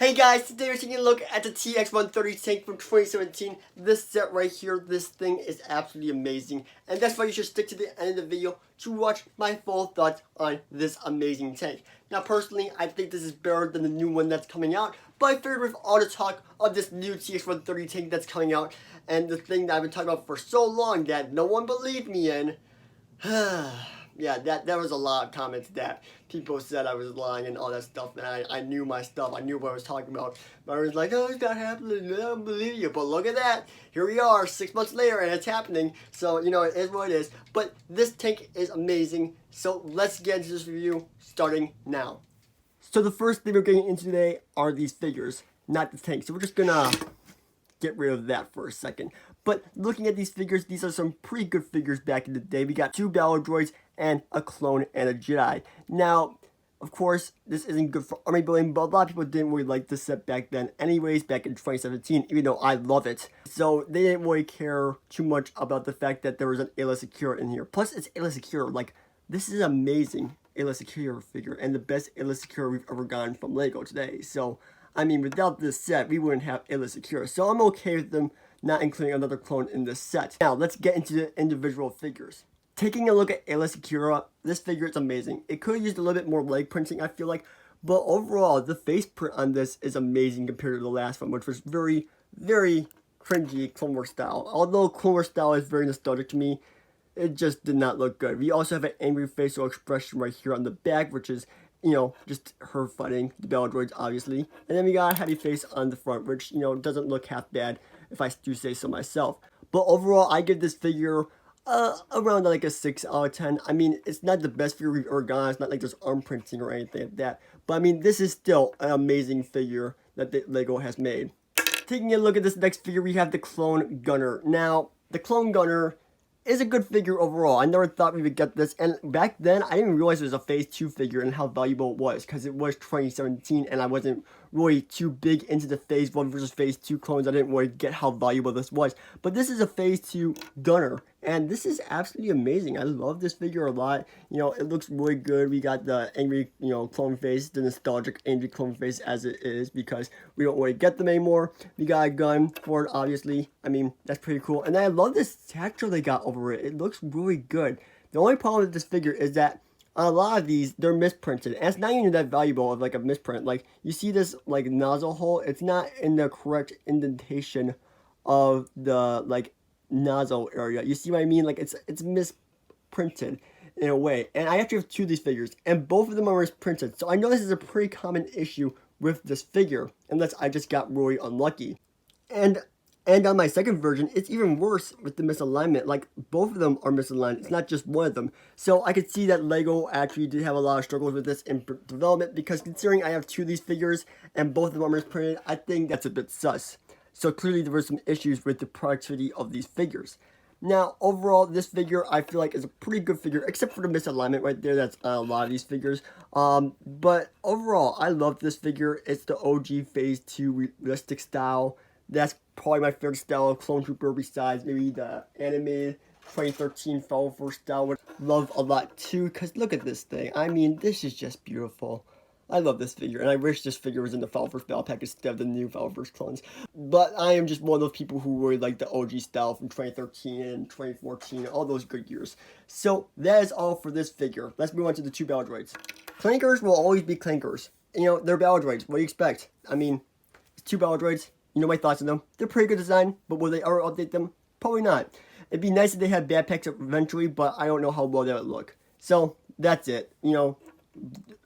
Hey guys, today we're taking a look at the TX-130 tank from 2017. This set right here, this thing is absolutely amazing. And that's why you should stick to the end of the video to watch my full thoughts on this amazing tank. Now personally, I think this is better than the new one that's coming out. But I figured with all the talk of this new TX-130 tank that's coming out, and the thing that I've been talking about for so long that no one believed me in, yeah, there was a lot of comments that people said I was lying and all that stuff, and I knew my stuff. I knew what I was talking about. But I was like, oh, it's not happening. I don't believe you. But look at that. Here we are 6 months later, and it's happening. So, you know, it is what it is. But this tank is amazing. So let's get into this review starting now. So the first thing we're getting into today are these figures, not the tank. So we're just going to get rid of that for a second. But looking at these figures, these are some pretty good figures back in the day. We got 2 battle droids and a clone and a Jedi. Now, of course, this isn't good for army building, but a lot of people didn't really like this set back then anyways, back in 2017, even though I love it. So they didn't really care too much about the fact that there was an Ayla Secura in here. Plus, it's Ayla Secura. Like, this is amazing Ayla Secura figure, and the best Ayla Secura we've ever gotten from LEGO today. So, I mean, without this set, we wouldn't have Ayla Secura. So I'm okay with them not including another clone in this set. Now, let's get into the individual figures. Taking a look at Ayla Secura, this figure is amazing. It could have used a little bit more leg printing, I feel like, but overall, the face print on this is amazing compared to the last one, which was very, very cringy Clone Wars style. Although Clone Wars style is very nostalgic to me, it just did not look good. We also have an angry facial expression right here on the back, which is, you know, just her fighting the battle droids, obviously. And then we got a happy face on the front, which, you know, doesn't look half bad, if I do say so myself. But overall, I give this figure around like a 6 out of 10. I mean, it's not the best figure we've ever gotten. It's not like there's arm printing or anything like that. But I mean, this is still an amazing figure that LEGO has made. Taking a look at this next figure, we have the Clone Gunner. Now, the Clone Gunner is a good figure overall. I never thought we would get this, and back then I didn't realize it was a phase 2 figure and how valuable it was, because it was 2017 and I wasn't really too big into the phase 1 versus phase 2 clones. I didn't really get how valuable this was, but this is a phase 2 gunner, and this is absolutely amazing. I love this figure a lot. You know, it looks really good. We got the angry, you know, clone face, the nostalgic angry clone face as it is, because we don't really get them anymore. We got a gun for it, obviously. I mean, that's pretty cool, and I love this satchel they got over it. It looks really good. The only problem with this figure is that a lot of these, they're misprinted, and it's not even that valuable of like a misprint. Like, you see this like nozzle hole, it's not in the correct indentation of the like nozzle area. You see what I mean? Like, it's misprinted in a way. And I actually have 2 of these figures, and both of them are misprinted. So I know this is a pretty common issue with this figure, unless I just got really unlucky. And on my second version, it's even worse with the misalignment. Like, both of them are misaligned. It's not just one of them. So I could see that LEGO actually did have a lot of struggles with this in development, because considering I have 2 of these figures and both of them are misprinted, I think that's a bit sus. So clearly there were some issues with the productivity of these figures. Now, overall, this figure I feel like is a pretty good figure, except for the misalignment right there. That's a lot of these figures. But overall, I love this figure. It's the OG Phase 2 realistic style. That's probably my favorite style of Clone Trooper, besides maybe the animated 2013 Fall First style, which I love a lot too, because look at this thing. I mean, this is just beautiful. I love this figure, and I wish this figure was in the Fall First Battle Pack instead of the new Fall First clones. But I am just one of those people who really like the OG style from 2013 and 2014, all those good years. So that is all for this figure. Let's move on to the 2 battle droids. Clankers will always be clankers. You know, they're battle droids. What do you expect? I mean, it's 2 battle droids. You know my thoughts on them. They're pretty good design, but will they ever update them? Probably not. It'd be nice if they had backpacks eventually, but I don't know how well that would look. So, that's it. You know,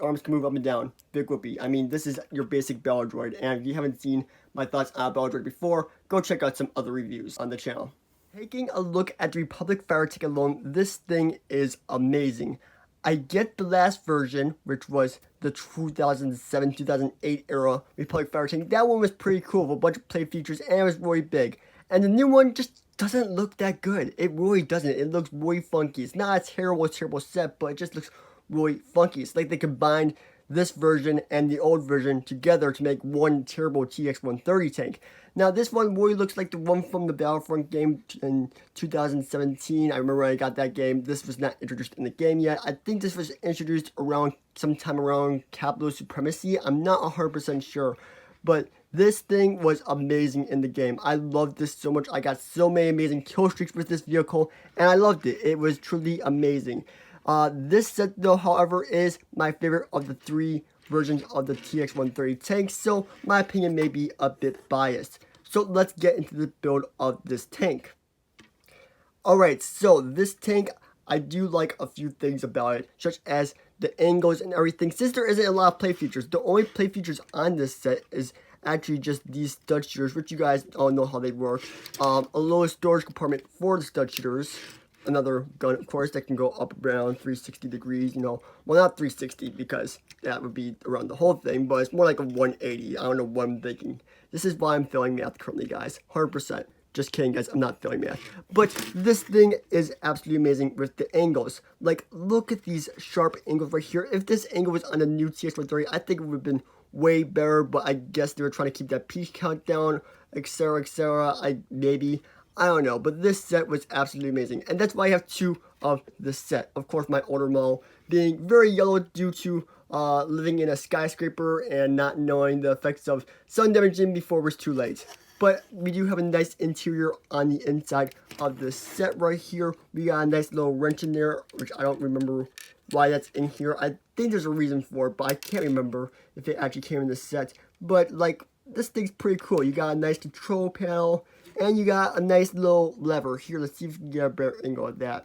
arms can move up and down. Big whoopee. I mean, this is your basic battle droid, and if you haven't seen my thoughts on a battle droid before, go check out some other reviews on the channel. Taking a look at the Republic Fire Tank alone, this thing is amazing. I get the last version, which was the 2007-2008 era Republic Fire Tank. That one was pretty cool, with a bunch of play features, and it was really big. And the new one just doesn't look that good. It really doesn't. It looks really funky. It's not a terrible set, but it just looks really funky. It's like they combined this version and the old version together to make one terrible TX-130 tank. Now, this one really looks like the one from the Battlefront game in 2017. I remember when I got that game. This was not introduced in the game yet. I think this was introduced around sometime around Capital Supremacy. I'm not 100% sure. but this thing was amazing in the game. I loved this so much. I got so many amazing kill streaks with this vehicle, and I loved it. It was truly amazing. This set, though, however, is my favorite of the 3 versions of the TX-130 tank, so my opinion may be a bit biased. So let's get into the build of this tank. Alright, so this tank, I do like a few things about it, such as the angles and everything. Since there isn't a lot of play features, the only play features on this set is actually just these stud shooters, which you guys all know how they work. A little storage compartment for the stud shooters. Another gun, of course, that can go up around 360 degrees, you know. Well, not 360 because that would be around the whole thing, but it's more like a 180. I don't know what I'm thinking. This is why I'm failing math currently, guys. 100%. Just kidding, guys. I'm not failing math. But this thing is absolutely amazing with the angles. Like, look at these sharp angles right here. If this angle was on the new TX-130, I think it would have been way better, but I guess they were trying to keep that piece count down, etc., etc. I don't know, but this set was absolutely amazing, and that's why I have 2 of this set. Of course, my older model being very yellow due to living in a skyscraper and not knowing the effects of sun damaging before it was too late. But we do have a nice interior on the inside of the set right here. We got a nice little wrench in there, which I don't remember why that's in here. I think there's a reason for it, but I can't remember if it actually came in the set. But, like, this thing's pretty cool. You got a nice control panel, and you got a nice little lever. Here, let's see if we can get a better angle of that.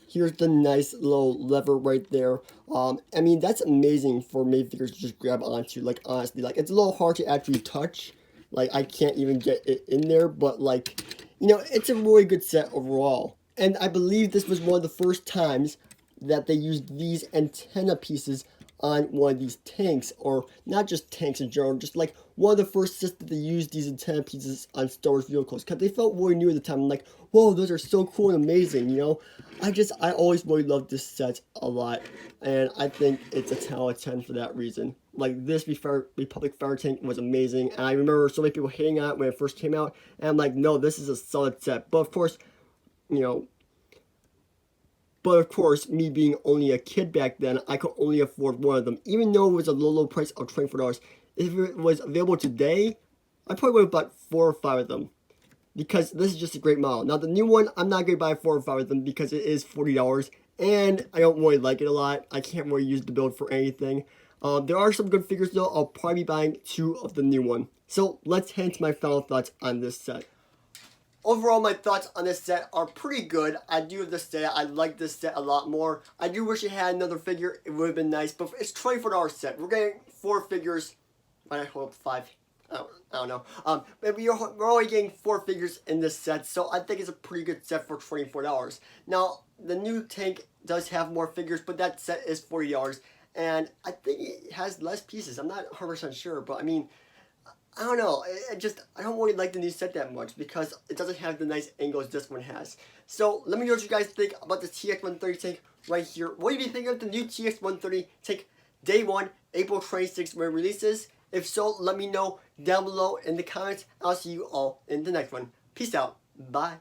Here's the nice little lever right there. I mean, that's amazing for minifigures to just grab onto. Like, honestly, like, it's a little hard to actually touch. Like, I can't even get it in there, but, like, you know, it's a really good set overall. And I believe this was one of the first times that they used these antenna pieces on one of these tanks, or not just tanks in general, just like one of the first sets that they used these antenna pieces on Star Wars vehicles, because they felt really new at the time. I'm like, whoa, those are so cool and amazing, you know. I always really loved this set a lot, and I think it's a 10 out of 10 for that reason. Like, this Republic Fire Tank was amazing, and I remember so many people hating on it when it first came out, and I'm like, no, this is a solid set. But of course, you know, me being only a kid back then, I could only afford one of them. Even though it was a low price of $24, if it was available today, I probably would have bought 4 or 5 of them. Because this is just a great model. Now, the new one, I'm not going to buy 4 or 5 of them because it is $40. And I don't really like it a lot. I can't really use the build for anything. There are some good figures though. I'll probably be buying 2 of the new one. So, let's head into my final thoughts on this set. Overall, my thoughts on this set are pretty good. I do have this set. I like this set a lot more. I do wish it had another figure. It would have been nice. But it's $24 set. We're getting 4 figures. I hope 5. I don't know. But we're only getting 4 figures in this set. So I think it's a pretty good set for $24. Now, the new tank does have more figures. But that set is $40. And I think it has less pieces. I'm not 100% sure. But I mean, I don't know, I don't really like the new set that much because it doesn't have the nice angles this one has. So, let me know what you guys think about the TX-130 tank right here. What do you think of the new TX-130 tank day 1, April 26th when it releases? If so, let me know down below in the comments. I'll see you all in the next one. Peace out. Bye.